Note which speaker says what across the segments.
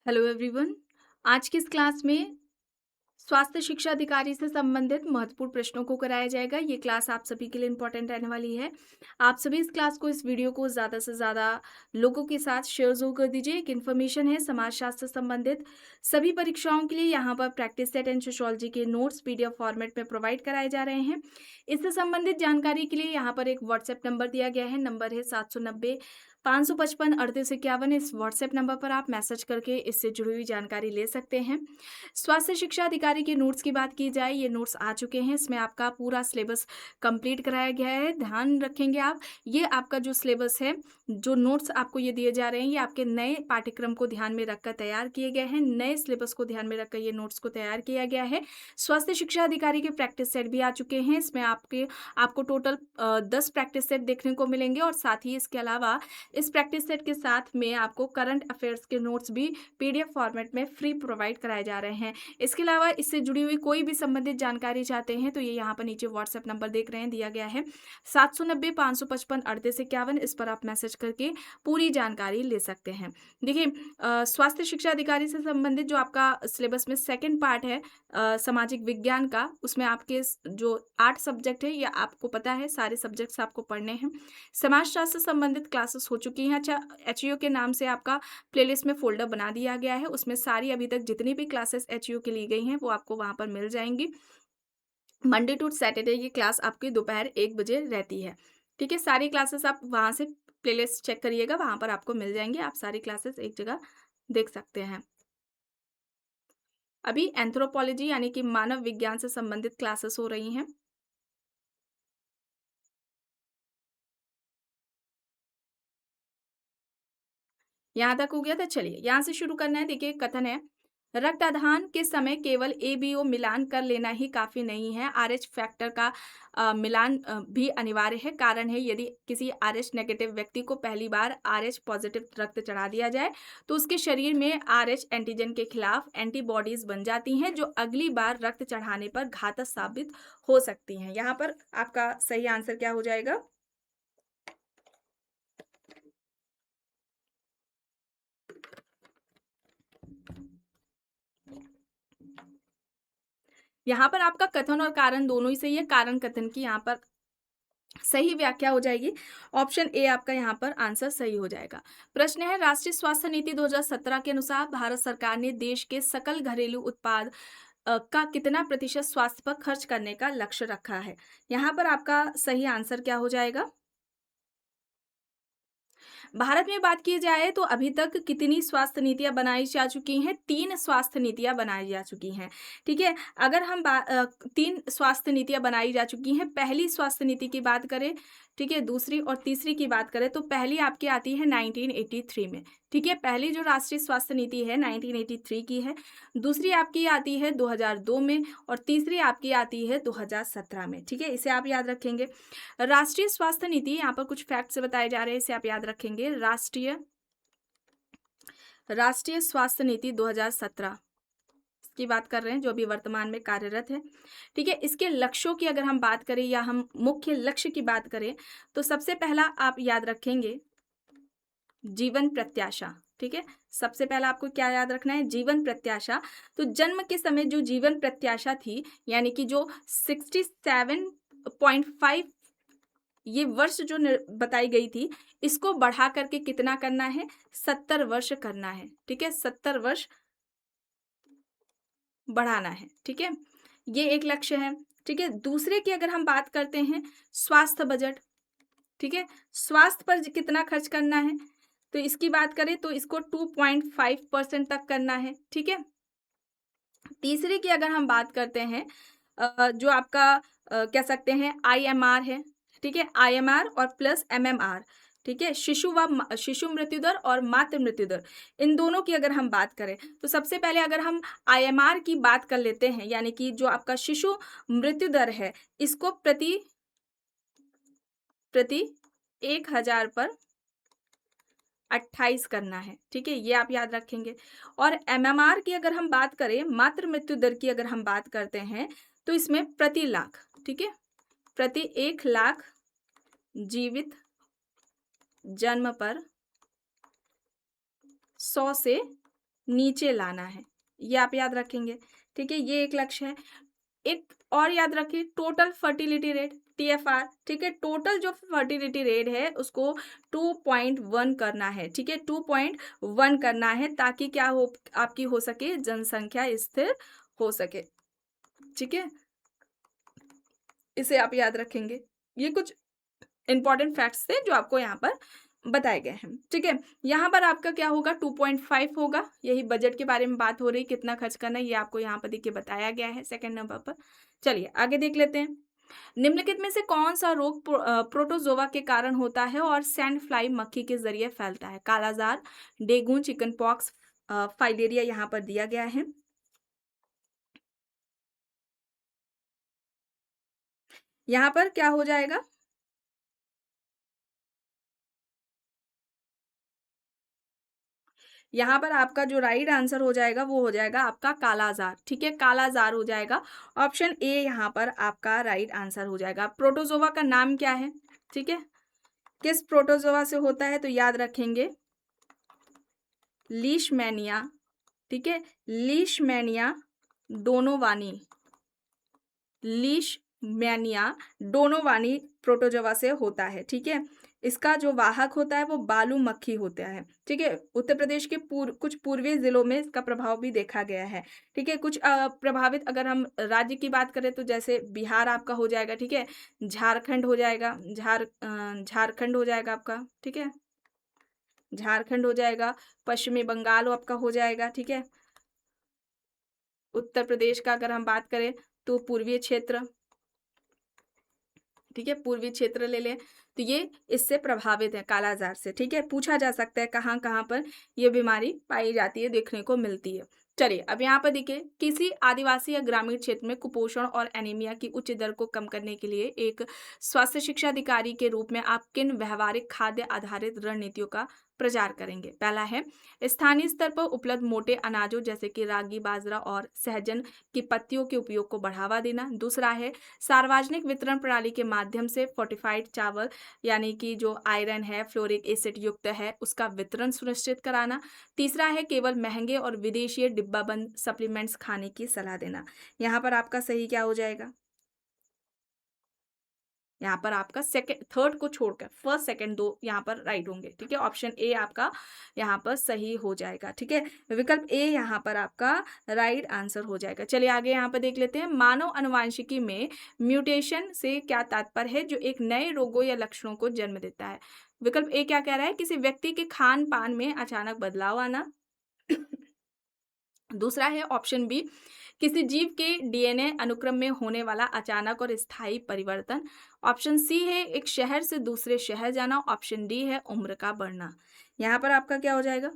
Speaker 1: Hello everyone. आज की इस क्लास में स्वास्थ्य शिक्षा अधिकारी से संबंधित महत्वपूर्ण प्रश्नों को कराया जाएगा। ये क्लास आप सभी के लिए इम्पोर्टेंट रहने वाली है। आप सभी इस क्लास को, इस वीडियो को ज़्यादा से ज़्यादा लोगों के साथ शेयर ज़रूर कर दीजिए। एक इन्फॉर्मेशन है समाजशास्त्र से संबंधित सभी परीक्षाओं के लिए यहाँ पर प्रैक्टिस सेट एंड सोशियोलॉजी के नोट्स पीडीएफ फॉर्मेट में प्रोवाइड कराए जा रहे हैं। इससे संबंधित जानकारी के लिए यहाँ पर एक व्हाट्सएप नंबर दिया गया है। नंबर है 790 555 3851। इस व्हाट्सएप नंबर पर आप मैसेज करके इससे जुड़ी हुई जानकारी ले सकते हैं। स्वास्थ्य शिक्षा अधिकारी के नोट्स की बात की जाए, ये नोट्स आ चुके हैं। इसमें आपका पूरा सिलेबस कंप्लीट कराया गया है। ध्यान रखेंगे आप, ये आपका जो सिलेबस है, जो नोट्स आपको ये दिए जा रहे हैं, ये आपके नए पाठ्यक्रम को ध्यान में रखकर तैयार किए गए हैं। नए सिलेबस को ध्यान में रखकर ये नोट्स को तैयार किया गया है। स्वास्थ्य शिक्षा अधिकारी के प्रैक्टिस सेट भी आ चुके हैं। इसमें आपको टोटल 10 प्रैक्टिस सेट देखने को मिलेंगे और साथ ही इसके अलावा इस प्रैक्टिस सेट के साथ में आपको करंट अफेयर्स के नोट्स भी पीडीएफ फॉर्मेट में फ्री प्रोवाइड कराए जा रहे हैं। इसके अलावा इससे जुड़ी हुई कोई भी संबंधित जानकारी चाहते हैं तो ये यहाँ पर नीचे व्हाट्सएप नंबर देख रहे हैं, दिया गया है 790 555 3851। इस पर आप मैसेज करके पूरी जानकारी ले सकते हैं। देखिए, स्वास्थ्य शिक्षा अधिकारी से संबंधित जो आपका सिलेबस में सेकेंड पार्ट है सामाजिक विज्ञान का, उसमें आपके जो 8 सब्जेक्ट है, या आपको पता है सारे सब्जेक्ट्स आपको पढ़ने हैं। समाजशास्त्र से संबंधित क्लासेस हो चुकी हैं। अच्छा, एचईओ के नाम से आपका प्लेलिस्ट में फ़ोल्डर बना दिया गया है। उसमें सारी अभी तक जितनी भी क्लासेस एचईओ की ली गई हैं वो आपको वहाँ पर मिल जाएँगी। मंडे टू सैटरडे ये क्लास आपकी दोपहर 1 बजे रहती है। ठीक है? सारी क्लासेस आप वहाँ से प्लेलिस्ट चेक करिएगा, वहाँ पर आपको मिल जाएँगी। आप सारी क्लासेस एक जगह देख सकते हैं। अभी एंथ्रोपोलॉजी यानी कि मानव विज्ञान से संबंधित क्लासेस हो रही हैं। यहाँ तक हो गया तो चलिए यहाँ से शुरू करना है। देखिए, कथन है, रक्तदान के समय केवल एबीओ मिलान कर लेना ही काफ़ी नहीं है, आरएच फैक्टर का मिलान भी अनिवार्य है। कारण है, यदि किसी आरएच नेगेटिव व्यक्ति को पहली बार आरएच पॉजिटिव रक्त चढ़ा दिया जाए तो उसके शरीर में आरएच एंटीजन के खिलाफ एंटीबॉडीज बन जाती हैं, जो अगली बार रक्त चढ़ाने पर घातक साबित हो सकती हैं। यहाँ पर आपका सही आंसर क्या हो जाएगा? यहाँ पर आपका कथन और कारण दोनों ही सही है। कारण कथन की यहाँ पर सही व्याख्या हो जाएगी। ऑप्शन ए आपका यहाँ पर आंसर सही हो जाएगा। प्रश्न है, राष्ट्रीय स्वास्थ्य नीति 2017 के अनुसार भारत सरकार ने देश के सकल घरेलू उत्पाद का कितना प्रतिशत स्वास्थ्य पर खर्च करने का लक्ष्य रखा है? यहाँ पर आपका सही आंसर क्या हो जाएगा? भारत में बात की जाए तो अभी तक कितनी स्वास्थ्य नीतियाँ बनाई जा चुकी हैं? 3 स्वास्थ्य नीतियाँ बनाई जा चुकी हैं, ठीक है? अगर हम 3 स्वास्थ्य नीतियाँ बनाई जा चुकी हैं। पहली स्वास्थ्य नीति की बात करें, ठीक है? दूसरी और तीसरी की बात करें तो पहली आपकी आती है 1983 में, ठीक है? पहली जो राष्ट्रीय स्वास्थ्य नीति है 1983 की है। दूसरी आपकी आती है 2002 में और तीसरी आपकी आती है 2017 में, ठीक है? इसे आप याद रखेंगे। राष्ट्रीय स्वास्थ्य नीति, यहाँ पर कुछ फैक्ट्स बताए जा रहे हैं, इसे आप याद रखेंगे। राष्ट्रीय राष्ट्रीय स्वास्थ्य नीति 2017 की बात कर रहे हैं, जो अभी वर्तमान में कार्यरत है, ठीक है? इसके लक्ष्यों की अगर हम बात करें या हम मुख्य लक्ष्य की बात करें तो सबसे पहला आप याद रखेंगे जीवन प्रत्याशा, ठीक है? सबसे पहला आपको क्या याद रखना है? जीवन प्रत्याशा। तो जन्म के समय जो जीवन प्रत्याशा थी, यानी कि जो 67.5 ये वर्ष जो बताई गई थी, इसको बढ़ा करके कितना करना है? 70 वर्ष करना है, ठीक है? 70 वर्ष बढ़ाना है, ठीक है? ये एक लक्ष्य है, ठीक है? दूसरे की अगर हम बात करते हैं, स्वास्थ्य बजट, ठीक है? स्वास्थ्य पर कितना खर्च करना है? तो इसकी बात करें तो इसको 2.5% तक करना है, ठीक है? तीसरे की अगर हम बात करते हैं, जो आपका कह सकते हैं आईएमआर है, ठीक है? आईएमआर और प्लस एमएमआर, ठीक है? शिशु मृत्यु दर और मातृ मृत्यु दर, इन दोनों की अगर हम बात करें तो सबसे पहले अगर हम आईएमआर की बात कर लेते हैं, यानी कि जो आपका शिशु मृत्यु दर है, इसको प्रति प्रति 1000 पर 28 करना है, ठीक है? ये आप याद रखेंगे। और एमएमआर की अगर हम बात करें, मातृ मृत्यु दर की अगर हम बात करते हैं, तो इसमें प्रति लाख, ठीक है? प्रति 1 लाख जीवित जन्म पर 100 से नीचे लाना है, ये आप याद रखेंगे, ठीक है? ये एक लक्ष्य है। एक और याद रखिए टोटल फर्टिलिटी रेट टीएफआर, ठीक है? टोटल जो फर्टिलिटी रेट है उसको 2.1 करना है, ठीक है? 2.1 करना है ताकि क्या हो आपकी हो सके जनसंख्या स्थिर हो सके, ठीक है? इसे आप याद रखेंगे। ये कुछ इंपॉर्टेंट फैक्ट्स थे जो आपको यहाँ पर बताए गए हैं, ठीक है? यहाँ पर आपका क्या होगा 2.5 होगा, यही बजट के बारे में बात हो रही, कितना खर्च करना है ये आपको यहाँ पर देखिए बताया गया है सेकंड नंबर पर। चलिए आगे देख लेते हैं। निम्नलिखित में से कौन-सा रोग प्रोटोज़ोआ के कारण होता है और सैंड फ्लाई मक्खी के ज़रिए फैलता है? कालाज़ार, डेंगू, चिकन पॉक्स, फाइलेरिया यहाँ पर दिया गया है। यहाँ पर क्या हो जाएगा? यहाँ पर आपका जो राइट आंसर हो जाएगा वो हो जाएगा आपका कालाज़ार, ठीक है? कालाज़ार हो जाएगा। ऑप्शन ए यहाँ पर आपका राइट आंसर हो जाएगा। प्रोटोज़ोआ का नाम क्या है? ठीक है? किस प्रोटोज़ोआ से होता है? तो याद रखेंगे लीशमैनिया, ठीक है? Leishmania donovani, Leishmania donovani protozoa से होता है, ठीक है? इसका जो वाहक होता है वो बालू मक्खी होता है, ठीक है? उत्तर प्रदेश के कुछ पूर्वी ज़िलों में इसका प्रभाव भी देखा गया है, ठीक है? कुछ प्रभावित अगर हम राज्य की बात करें तो जैसे बिहार आपका हो जाएगा, ठीक है? झारखंड हो जाएगा, झारखंड हो जाएगा आपका, ठीक है? झारखंड हो जाएगा, पश्चिमी बंगाल आपका हो जाएगा, ठीक है? उत्तर प्रदेश का अगर हम बात करें तो पूर्वीय क्षेत्र, ठीक है? पूर्वी क्षेत्र ले लें, तो ये इससे प्रभावित है कालाज़ार से, ठीक है? पूछा जा सकता है कहाँ-कहाँ पर ये बीमारी पाई जाती है, देखने को मिलती है। चलिए, अब यहाँ पर देखिए, किसी आदिवासी या ग्रामीण क्षेत्र में कुपोषण और एनीमिया की उच्च दर को कम करने के लिए एक स्वास्थ्य शिक्षा अधिकारी के रूप में आप किन व्यावहारिक खाद्य आधारित रणनीतियों का प्रचार करेंगे? पहला है, स्थानीय स्तर पर उपलब्ध मोटे अनाजों जैसे कि रागी, बाजरा और सहजन की पत्तियों के उपयोग को बढ़ावा देना। दूसरा है, सार्वजनिक वितरण प्रणाली के माध्यम से फोर्टिफाइड चावल यानी कि जो आयरन है, फ्लोरिक एसिड युक्त है, उसका वितरण सुनिश्चित कराना। तीसरा है, केवल महंगे और विदेशी डिब्बाबंद सप्लीमेंट्स खाने की सलाह देना। यहाँ पर आपका सही क्या हो जाएगा? यहाँ पर आपका सेकंड थर्ड को छोड़कर फर्स्ट सेकंड 2 यहाँ पर राइट होंगे, ठीक है? ऑप्शन ए आपका यहाँ पर सही हो जाएगा, ठीक है? विकल्प ए यहाँ पर आपका राइट आंसर हो जाएगा। चलिए आगे यहाँ पर देख लेते हैं, मानव आनुवंशिकी में म्यूटेशन से क्या तात्पर्य है जो एक नए रोगों या लक्षणों को जन्म देता है? विकल्प ए क्या कह रहा है? किसी व्यक्ति के खान-पान में अचानक बदलाव आना। दूसरा है ऑप्शन बी, किसी जीव के डीएनए अनुक्रम में होने वाला अचानक और स्थायी परिवर्तन। ऑप्शन सी है एक शहर से दूसरे शहर जाना। ऑप्शन डी है उम्र का बढ़ना। यहाँ पर आपका क्या हो जाएगा?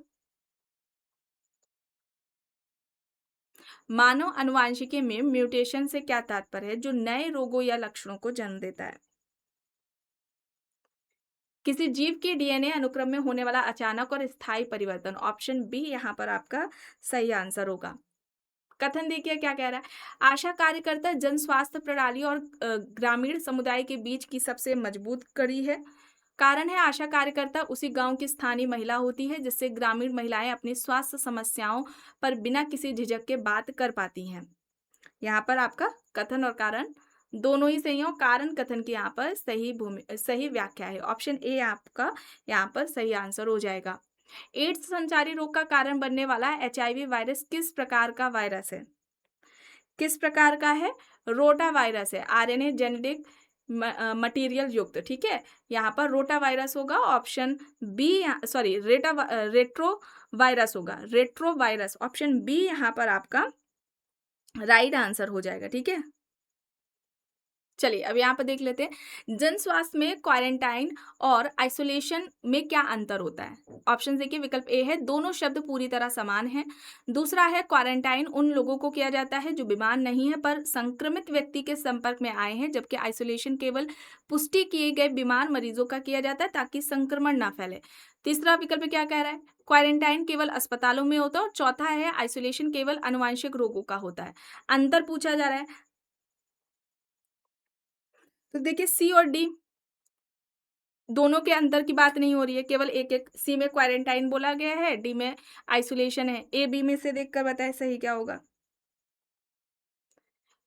Speaker 1: मानव आनुवंशिकी में म्यूटेशन से क्या तात्पर्य है जो नए रोगों या लक्षणों को जन्म देता है? किसी जीव के डीएनए अनुक्रम में होने वाला अचानक और स्थायी परिवर्तन। ऑप्शन बी यहाँ पर आपका सही आंसर होगा। कथन देखिए क्या कह रहा है, आशा कार्यकर्ता जन स्वास्थ्य प्रणाली और ग्रामीण समुदाय के बीच की सबसे मजबूत कड़ी है। कारण है, आशा कार्यकर्ता उसी गांव की स्थानीय महिला होती है जिससे ग्रामीण महिलाएं अपनी स्वास्थ्य समस्याओं पर बिना किसी झिझक के बात कर पाती हैं। यहाँ पर आपका कथन और कारण दोनों ही सही हो। कारण कथन की यहाँ पर सही व्याख्या है। ऑप्शन ए आपका यहाँ पर सही आंसर हो जाएगा। एड्स संचारी रोग का कारण बनने वाला एचआईवी वायरस किस प्रकार का वायरस है? किस प्रकार का है? रोटा वायरस है, आरएनए जेनेटिक मटीरियल युक्त, ठीक है? यहाँ पर रोटा वायरस होगा। Option B sorry retrovirus होगा, रेट्रो वायरस। ऑप्शन बी यहाँ पर आपका राइट आंसर हो जाएगा, ठीक है? चलिए अब यहाँ पर देख लेते हैं, जन स्वास्थ्य में क्वारंटाइन और आइसोलेशन में क्या अंतर होता है? ऑप्शन देखिए, विकल्प ए है दोनों शब्द पूरी तरह समान हैं। दूसरा है, क्वारंटाइन उन लोगों को किया जाता है जो बीमार नहीं है पर संक्रमित व्यक्ति के संपर्क में आए हैं, जबकि आइसोलेशन केवल पुष्टि किए गए बीमार मरीजों का किया जाता है ताकि संक्रमण ना फैले। तीसरा विकल्प क्या कह रहा है? क्वारंटाइन केवल अस्पतालों में होता है। और चौथा है, आइसोलेशन केवल आनुवांशिक रोगों का होता है। अंतर पूछा जा रहा है, तो देखिए सी और डी दोनों के अंतर की बात नहीं हो रही है, केवल एक-एक। सी में क्वारंटाइन बोला गया है, डी में आइसोलेशन है। ए, बी में से देखकर बताएँ सही क्या होगा?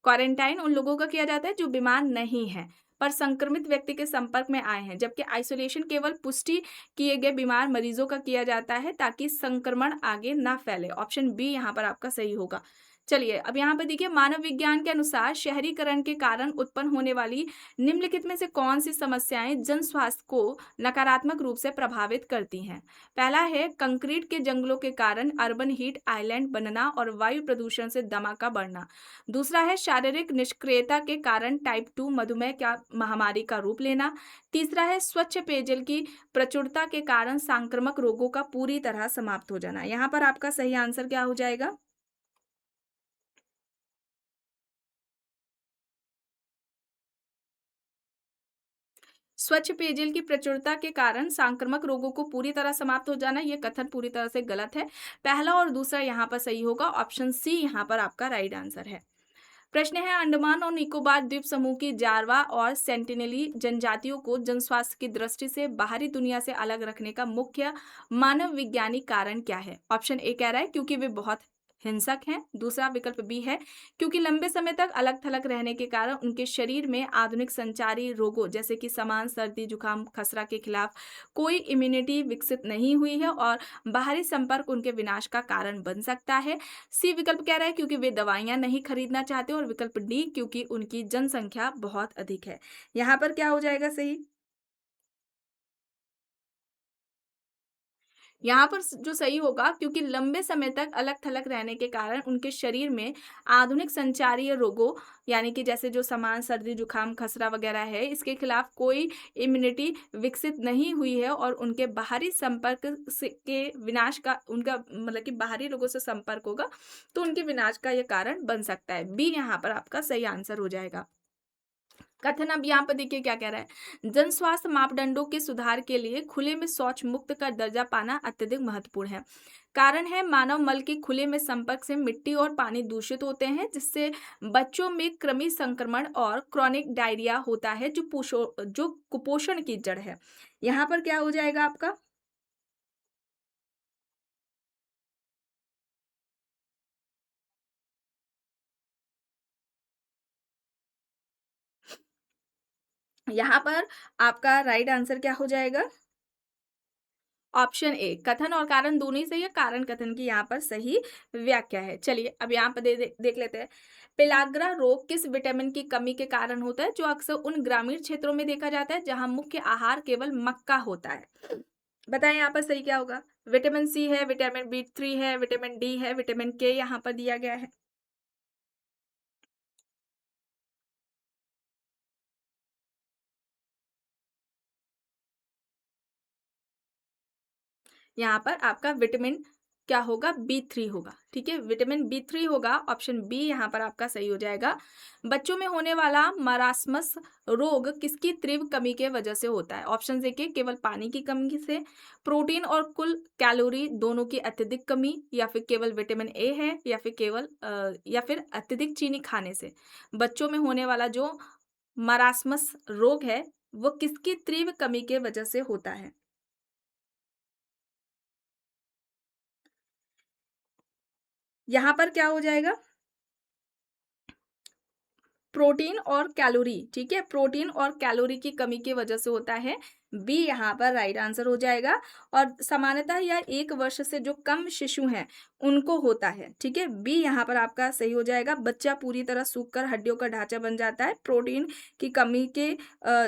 Speaker 1: क्वारंटाइन उन लोगों का किया जाता है जो बीमार नहीं हैं, पर संक्रमित व्यक्ति के संपर्क में आए हैं, जबकि आइसोलेशन केवल पुष्टि किए गए बीमार मरीजों का किया जाता है ताकि संक्रमण आगे ना फैले। ऑप्शन बी यहाँ पर आपका सही होगा। चलिए, अब यहाँ पे देखिए मानव विज्ञान के अनुसार शहरीकरण के कारण उत्पन्न होने वाली निम्नलिखित में से कौन सी समस्याएं जन स्वास्थ्य को नकारात्मक रूप से प्रभावित करती हैं? पहला है कंक्रीट के जंगलों के कारण अर्बन हीट आइलैंड बनना और वायु प्रदूषण से दमा का बढ़ना। दूसरा है शारीरिक निष्क्रियता के कारण टाइप 2 मधुमेह का महामारी का रूप लेना। तीसरा है स्वच्छ पेयजल की प्रचुरता के कारण सांक्रामक रोगों का पूरी तरह समाप्त हो जाना। यहाँ पर आपका सही आंसर क्या हो जाएगा? स्वच्छ पेयजल की प्रचुरता के कारण सांक्रामक रोगों को पूरी तरह समाप्त हो जाना, ये कथन पूरी तरह से गलत है। पहला और दूसरा यहाँ पर सही होगा। ऑप्शन सी यहाँ पर आपका राइट आंसर है। प्रश्न है अंडमान और निकोबार द्वीप समूह की जारवा और सेंटिनेली जनजातियों को जनस्वास्थ्य की दृष्टि से बाहरी दुनिया से अलग रखने का मुख्य मानव वैज्ञानिक कारण क्या है? ऑप्शन ए कह रहा है क्योंकि वे बहुत हिंसक हैं। दूसरा विकल्प बी है क्योंकि लंबे समय तक अलग थलग रहने के कारण उनके शरीर में आधुनिक संचारी रोगों जैसे कि समान सर्दी जुकाम खसरा के खिलाफ कोई इम्यूनिटी विकसित नहीं हुई है और बाहरी संपर्क उनके विनाश का कारण बन सकता है। सी विकल्प कह रहा है क्योंकि वे दवाइयाँ नहीं खरीदना चाहते और विकल्प डी क्योंकि उनकी जनसंख्या बहुत अधिक है। यहाँ पर क्या हो जाएगा सही? यहाँ पर जो सही होगा क्योंकि लंबे समय तक अलग-थलग रहने के कारण उनके शरीर में आधुनिक संचारीय रोगों यानी कि जैसे जो सामान्य सर्दी, जुकाम, खसरा वगैरह है, इसके खिलाफ कोई इम्यूनिटी विकसित नहीं हुई है और उनके बाहरी संपर्क से के विनाश का उनका मतलब कि बाहरी लोगों से संपर्क होगा, तो उनके विनाश का ये कारण बन सकता है। बी यहाँ पर आपका सही आंसर हो जाएगा। कथन अब यहाँ पर देखिए क्या कह रहा है। जन स्वास्थ्य मापदंडों के सुधार के लिए खुले में शौच मुक्त का दर्जा पाना अत्यधिक महत्वपूर्ण है। कारण है मानव मल के खुले में संपर्क से मिट्टी और पानी दूषित होते हैं जिससे बच्चों में कृमि संक्रमण और क्रॉनिक डायरिया होता है जो कुपोषण की जड़ है। यहाँ पर क्या हो जाएगा आपका? यहाँ पर आपका राइट आंसर क्या हो जाएगा? ऑप्शन ए कथन और कारण दोनों ही सही है। कारण कथन की यहाँ पर सही व्याख्या है। चलिए अब यहाँ पर देख लेते हैं। पेलाग्रा रोग किस विटामिन की कमी के कारण होता है जो अक्सर उन ग्रामीण क्षेत्रों में देखा जाता है जहाँ मुख्य आहार केवल मक्का होता है? बताएं यहाँ पर सही क्या होगा? विटामिन सी है, विटामिन बी 3 है, विटामिन डी है, विटामिन के यहाँ पर दिया गया है। यहाँ पर आपका विटामिन क्या होगा? बी 3 होगा। ठीक है, विटामिन बी 3 होगा। ऑप्शन बी यहाँ पर आपका सही हो जाएगा। बच्चों में होने वाला मरासमस रोग किसकी तीव्र कमी के वजह से होता है? ऑप्शन देखिए केवल पानी की कमी से, प्रोटीन और कुल कैलोरी दोनों की अत्यधिक कमी, या फिर केवल विटामिन ए है, या फिर या फिर अत्यधिक चीनी खाने से। बच्चों में होने वाला जो मरासमस रोग है वो किसकी तीव्र कमी के वजह से होता है? यहाँ पर क्या हो जाएगा? प्रोटीन और कैलोरी। ठीक है, प्रोटीन और कैलोरी की कमी की वजह से होता है। बी यहाँ पर राइट आंसर हो जाएगा। और सामान्यतः यह 1 वर्ष से जो कम शिशु हैं उनको होता है। ठीक है, बी यहाँ पर आपका सही हो जाएगा। बच्चा पूरी तरह सूखकर हड्डियों का ढांचा बन जाता है। प्रोटीन की कमी के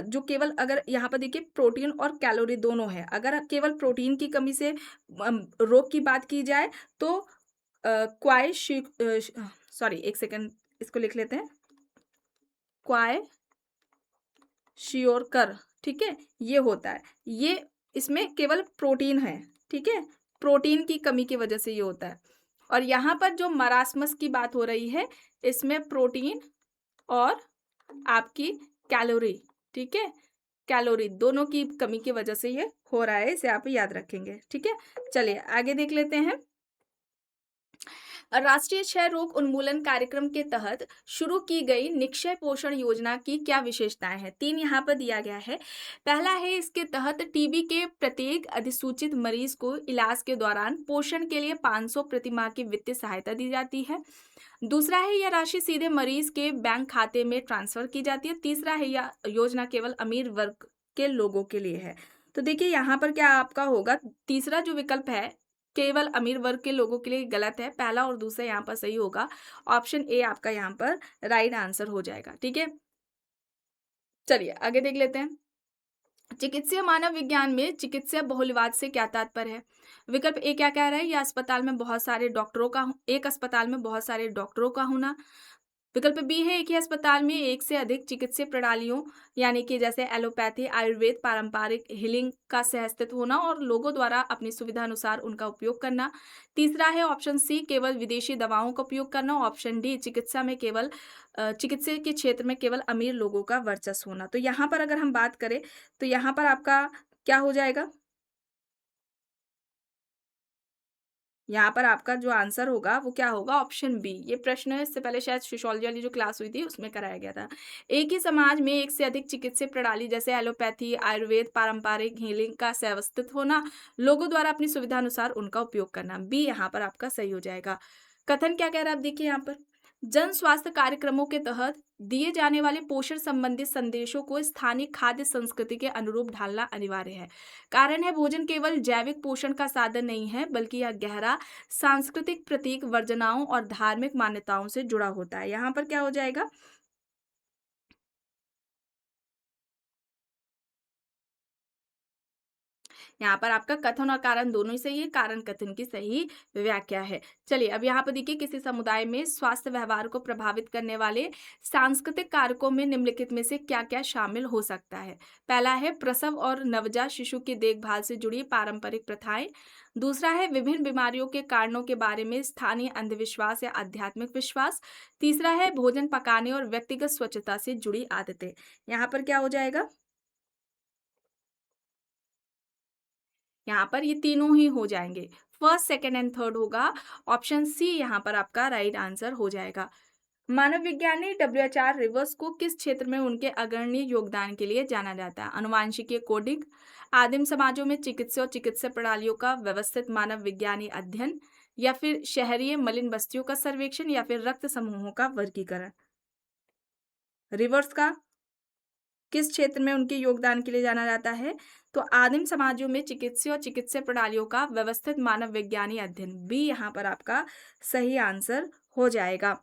Speaker 1: जो केवल अगर यहाँ पर देखिए प्रोटीन और कैलोरी दोनों है, अगर केवल प्रोटीन की कमी से रोग की बात की जाए तो सॉरी एक सेकेंड, इसको लिख लेते हैं। क्वाय श्योरकर। ठीक है, ये होता है। ये इसमें केवल प्रोटीन है। ठीक है, प्रोटीन की कमी की वजह से ये होता है। और यहाँ पर जो मरासमस की बात हो रही है इसमें प्रोटीन और आपकी कैलोरी, ठीक है, कैलोरी दोनों की कमी की वजह से ये हो रहा है। इसे आप याद रखेंगे। ठीक है, चलिए आगे देख लेते हैं। राष्ट्रीय क्षय रोग उन्मूलन कार्यक्रम के तहत शुरू की गई निक्षय पोषण योजना की क्या विशेषताएं हैं? 3 यहाँ पर दिया गया है। पहला है, इसके तहत टीबी के प्रत्येक अधिसूचित मरीज को इलाज के दौरान पोषण के लिए 500 प्रति माह की वित्तीय सहायता दी जाती है। दूसरा है, यह राशि सीधे मरीज के बैंक खाते में ट्रांसफर की जाती है। तीसरा है, यह योजना केवल अमीर वर्ग के लोगों के लिए है। तो देखिए यहाँ पर क्या आपका होगा, तीसरा जो विकल्प है केवल अमीर वर्ग के लोगों के लिए, गलत है। पहला और दूसरा यहाँ पर सही होगा। ऑप्शन ए आपका यहाँ पर राइट आंसर हो जाएगा। ठीक है, चलिए आगे देख लेते हैं। चिकित्सीय मानव विज्ञान में चिकित्सीय बहुलवाद से क्या तात्पर्य है? विकल्प ए क्या कह रहा है, यह अस्पताल में बहुत सारे डॉक्टरों का एक अस्पताल में बहुत सारे डॉक्टरों का होना। विकल्प बी है, एक ही अस्पताल में एक से अधिक चिकित्सीय प्रणालियों यानी कि जैसे एलोपैथी, आयुर्वेद, पारंपरिक हीलिंग का सहअस्तित्व होना और लोगों द्वारा अपनी सुविधा अनुसार उनका उपयोग करना। तीसरा है ऑप्शन सी, केवल विदेशी दवाओं का उपयोग करना। ऑप्शन डी, चिकित्सा में केवल चिकित्सा के क्षेत्र में केवल अमीर लोगों का वर्चस्व होना। तो यहाँ पर अगर हम बात करें तो यहाँ पर आपका क्या हो जाएगा, यहाँ पर आपका जो आंसर होगा वो क्या होगा, ऑप्शन बी। ये प्रश्न इससे पहले शायद सोशियोलॉजी वाली जो क्लास हुई थी उसमें कराया गया था। एक ही समाज में एक से अधिक चिकित्सीय प्रणाली जैसे एलोपैथी, आयुर्वेद, पारंपरिक हीलिंग का व्यवस्थित होना, लोगों द्वारा अपनी सुविधा अनुसार उनका उपयोग करना। बी यहाँ पर आपका सही हो जाएगा। कथन क्या कह रहा है, आप देखिए यहाँ पर, जन स्वास्थ्य कार्यक्रमों के तहत दिए जाने वाले पोषण संबंधित संदेशों को स्थानीय खाद्य संस्कृति के अनुरूप ढालना अनिवार्य है। कारण है, भोजन केवल जैविक पोषण का साधन नहीं है, बल्कि यह गहरा सांस्कृतिक प्रतीक, वर्जनाओं और धार्मिक मान्यताओं से जुड़ा होता है। यहाँ पर क्या हो जाएगा, यहाँ पर आपका कथन और कारण दोनों ही सही है। कारण कथन की सही व्याख्या है। चलिए अब यहाँ पर देखिए, किसी समुदाय में स्वास्थ्य व्यवहार को प्रभावित करने वाले सांस्कृतिक कारकों में निम्नलिखित में से क्या-क्या शामिल हो सकता है? पहला है, प्रसव और नवजात शिशु की देखभाल से जुड़ी पारंपरिक प्रथाएं। दूसरा है, विभिन्न बीमारियों के कारणों के बारे में स्थानीय अंधविश्वास या आध्यात्मिक विश्वास। तीसरा है, भोजन पकाने और व्यक्तिगत स्वच्छता से जुड़ी आदतें। यहाँ पर क्या हो जाएगा, यहाँ पर ये तीनों ही हो जाएंगे। फर्स्ट, सेकंड एंड थर्ड होगा। ऑप्शन सी यहाँ पर आपका राइट आंसर हो जाएगा। मानव विज्ञानी डब्ल्यूएचआर रिवर्स को किस क्षेत्र में उनके अग्रणी योगदान के लिए जाना जाता है? अनुवांशिकीय कोडिंग, आदिम समाजों में चिकित्सा और चिकित्सा प्रणालियों का व्यवस्थित मानव विज्ञानी अध्ययन, या फिर शहरीय मलिन बस्तियों का सर्वेक्षण, या फिर रक्त समूहों का वर्गीकरण। रिवर्स का किस क्षेत्र में उनके योगदान के लिए जाना जाता है? तो आदिम समाजों में चिकित्सा और चिकित्सा प्रणालियों का व्यवस्थित मानव विज्ञानी अध्ययन। बी यहाँ पर आपका सही आंसर हो जाएगा।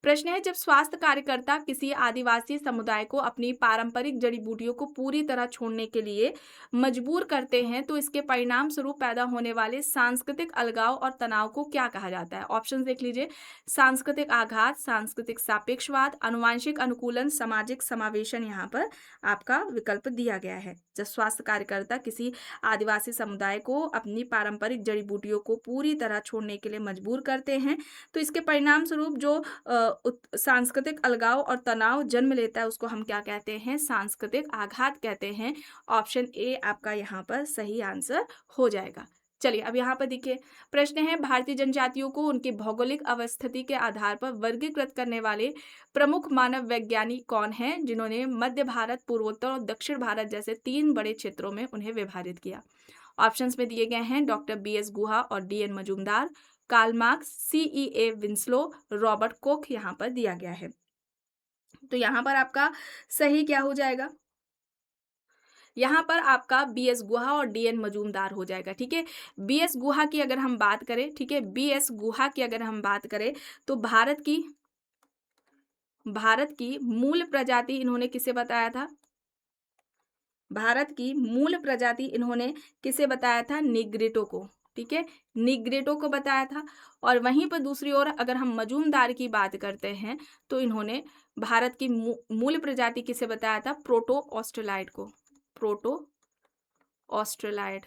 Speaker 1: प्रश्न है, जब स्वास्थ्य कार्यकर्ता किसी आदिवासी समुदाय को अपनी पारंपरिक जड़ी बूटियों को पूरी तरह छोड़ने के लिए मजबूर करते हैं, तो इसके परिणाम स्वरूप पैदा होने वाले सांस्कृतिक अलगाव और तनाव को क्या कहा जाता है? ऑप्शन देख लीजिए, सांस्कृतिक आघात, सांस्कृतिक सापेक्षवाद, अनुवांशिक अनुकूलन, सामाजिक समावेशन। यहाँ पर आपका विकल्प दिया गया है। जब स्वास्थ्य कार्यकर्ता किसी आदिवासी समुदाय को अपनी पारंपरिक जड़ी बूटियों को पूरी तरह छोड़ने के लिए मजबूर करते हैं, तो इसके परिणाम स्वरूप जो सांस्कृतिक अलगाव और तनाव जन्म लेता है, उसको हम क्या कहते हैं? सांस्कृतिक आघात कहते हैं। ऑप्शन ए आपका यहाँ पर सही आंसर हो जाएगा। चलिए अब यहाँ पर देखिए, प्रश्न है, भारतीय जनजातियों को उनकी भौगोलिक अवस्थिति के आधार पर वर्गीकृत करने वाले प्रमुख मानव वैज्ञानिक कौन हैं, जिन्होंने मध्य भारत, पूर्वोत्तर और दक्षिण भारत जैसे 3 बड़े क्षेत्रों में उन्हें विभाजित किया? ऑप्शंस में दिए गए हैं, डॉक्टर बी.एस. गुहा और D N. Majumdar, Karl Marx, C E A. Winslow, Robert Koch यहाँ पर दिया गया है। तो यहाँ पर आपका सही क्या हो जाएगा? यहाँ पर आपका बी.एस. गुहा और डी.एन. मजूमदार हो जाएगा। ठीक है, बी.एस. गुहा की अगर हम बात करें, ठीक है, बी.एस. गुहा की अगर हम बात करें तो भारत की मूल प्रजाति इन्होंने किसे बताया था? भारत की मूल प्रजाति इन्होंने किसे बताया था? निग्रिटो को। ठीक है, निग्रिटो को बताया था। और वहीं पर दूसरी ओर अगर हम मजूमदार की बात करते हैं तो इन्होंने भारत की मूल प्रजाति किसे बताया था? प्रोटो ऑस्ट्रेलाइड को। प्रोटो ऑस्ट्रेलाइड,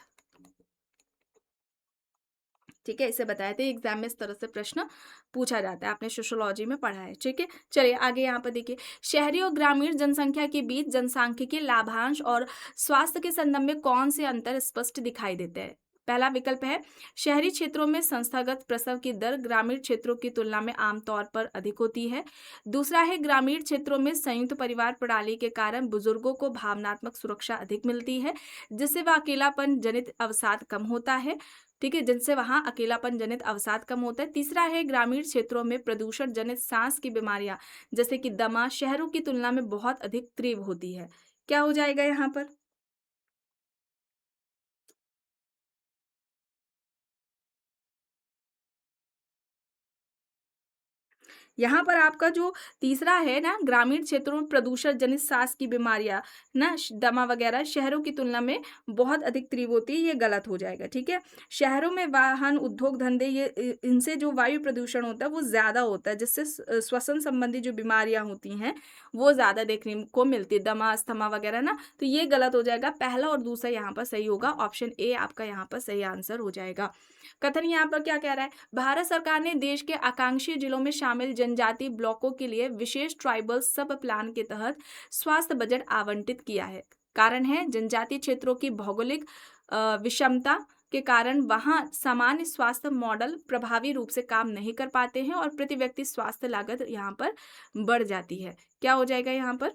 Speaker 1: ठीक है, इसे बताए थे। एग्जाम में इस तरह से प्रश्न पूछा जाता है, आपने सोशियोलॉजी में पढ़ा है। ठीक है, चलिए आगे यहाँ पर देखिए, शहरी और ग्रामीण जनसंख्या के बीच जनसांख्यिकीय लाभांश और स्वास्थ्य के संदर्भ में कौन से अंतर स्पष्ट दिखाई देते हैं? पहला विकल्प है शहरी क्षेत्रों में संस्थागत प्रसव की दर ग्रामीण क्षेत्रों की तुलना में आमतौर पर अधिक होती है। दूसरा है ग्रामीण क्षेत्रों में संयुक्त परिवार प्रणाली के कारण बुजुर्गों को भावनात्मक सुरक्षा अधिक मिलती है, जिससे वह अकेलापन जनित अवसाद कम होता है। ठीक है, जिनसे वहाँ अकेलापन जनित अवसाद कम होता है। तीसरा है ग्रामीण क्षेत्रों में प्रदूषण जनित सांस की बीमारियां जैसे कि दमा शहरों की तुलना में बहुत अधिक तीव्र होती है। क्या हो जाएगा यहाँ पर? यहाँ पर आपका जो तीसरा है ना, ग्रामीण क्षेत्रों में प्रदूषण जनित सांस की बीमारियां ना दमा वगैरह शहरों की तुलना में बहुत अधिक तीव्र होती है, ये गलत हो जाएगा। ठीक है, शहरों में वाहन उद्योग धंधे इनसे जो वायु प्रदूषण होता है वो ज्यादा होता है, जिससे श्वसन संबंधी जो बीमारियां होती हैं वो ज्यादा देखने को मिलती है, दमा अस्थमा वगैरह ना। तो ये गलत हो जाएगा, पहला और दूसरा यहाँ पर सही होगा, ऑप्शन ए आपका यहाँ पर सही आंसर हो जाएगा। कथन यहाँ पर क्या कह रहा है? भारत सरकार ने देश के आकांक्षी जिलों में शामिल जनजातीय ब्लॉकों के लिए विशेष ट्राइबल सब प्लान के तहत स्वास्थ्य बजट आवंटित किया है। कारण है जनजातीय क्षेत्रों की भौगोलिक विषमता के कारण वहां सामान्य स्वास्थ्य मॉडल प्रभावी रूप से काम नहीं कर पाते हैं और प्रति व्यक्ति स्वास्थ्य लागत यहाँ पर बढ़ जाती है। क्या हो जाएगा यहाँ पर?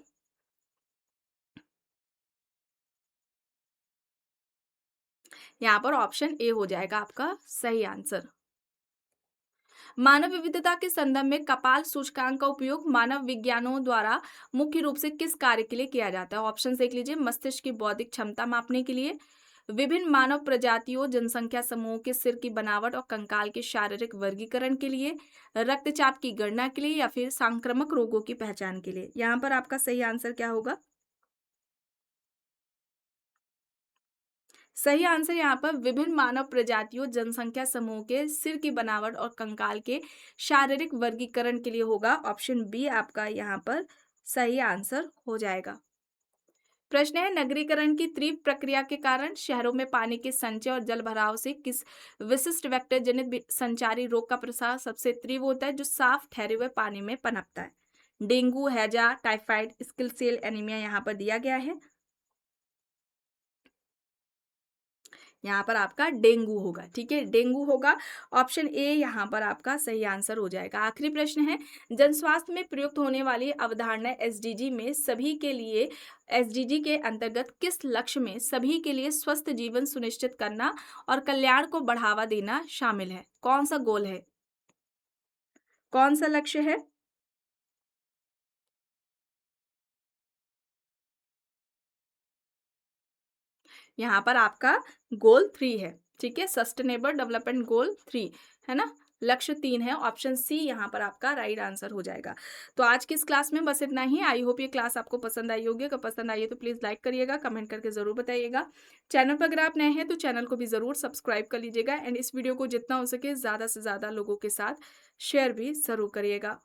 Speaker 1: यहाँ पर ऑप्शन ए हो जाएगा आपका सही आंसर। मानव विविधता के संदर्भ में कपाल सूचकांक का उपयोग मानव विज्ञानों द्वारा मुख्य रूप से किस कार्य के लिए किया जाता है? ऑप्शन देख लीजिए। मस्तिष्क की बौद्धिक क्षमता मापने के लिए, विभिन्न मानव प्रजातियों जनसंख्या समूहों के सिर की बनावट और कंकाल के शारीरिक वर्गीकरण के लिए, रक्तचाप की गणना के लिए या फिर संक्रामक रोगों की पहचान के लिए। यहाँ पर आपका सही आंसर क्या होगा? सही आंसर यहाँ पर विभिन्न मानव प्रजातियों जनसंख्या समूह के सिर की बनावट और कंकाल के शारीरिक वर्गीकरण के लिए होगा। ऑप्शन बी आपका यहाँ पर सही आंसर हो जाएगा। प्रश्न है नगरीकरण की तीव्र प्रक्रिया के कारण शहरों में पानी के संचय और जल भराव से किस विशिष्ट वेक्टर जनित संचारी रोग का प्रसार सबसे तीव्र होता है जो साफ ठहरे हुए पानी में पनपता है? डेंगू, हैजा, टाइफाइड, सिकल सेल एनीमिया यहाँ पर दिया गया है। यहाँ पर आपका डेंगू होगा। ठीक है, डेंगू होगा, ऑप्शन ए यहाँ पर आपका सही आंसर हो जाएगा। आखिरी प्रश्न है जन स्वास्थ्य में प्रयुक्त होने वाली अवधारणा एसडीजी में सभी के लिए एसडीजी के अंतर्गत किस लक्ष्य में सभी के लिए स्वस्थ जीवन सुनिश्चित करना और कल्याण को बढ़ावा देना शामिल है? कौन सा गोल है? कौन सा लक्ष्य है? यहाँ पर आपका गोल 3 है। ठीक है, सस्टेनेबल डेवलपमेंट गोल 3 है ना, लक्ष्य 3 है, ऑप्शन सी यहाँ पर आपका राइट आंसर हो जाएगा। तो आज की इस क्लास में बस इतना ही। आई होप ये क्लास आपको पसंद आई होगी। अगर पसंद आई है तो प्लीज़ लाइक करिएगा, कमेंट करके ज़रूर बताइएगा। चैनल पर अगर आप नए हैं तो चैनल को भी ज़रूर सब्सक्राइब कर लीजिएगा एंड इस वीडियो को जितना हो सके ज़्यादा से ज़्यादा लोगों के साथ शेयर भी ज़रूर करिएगा।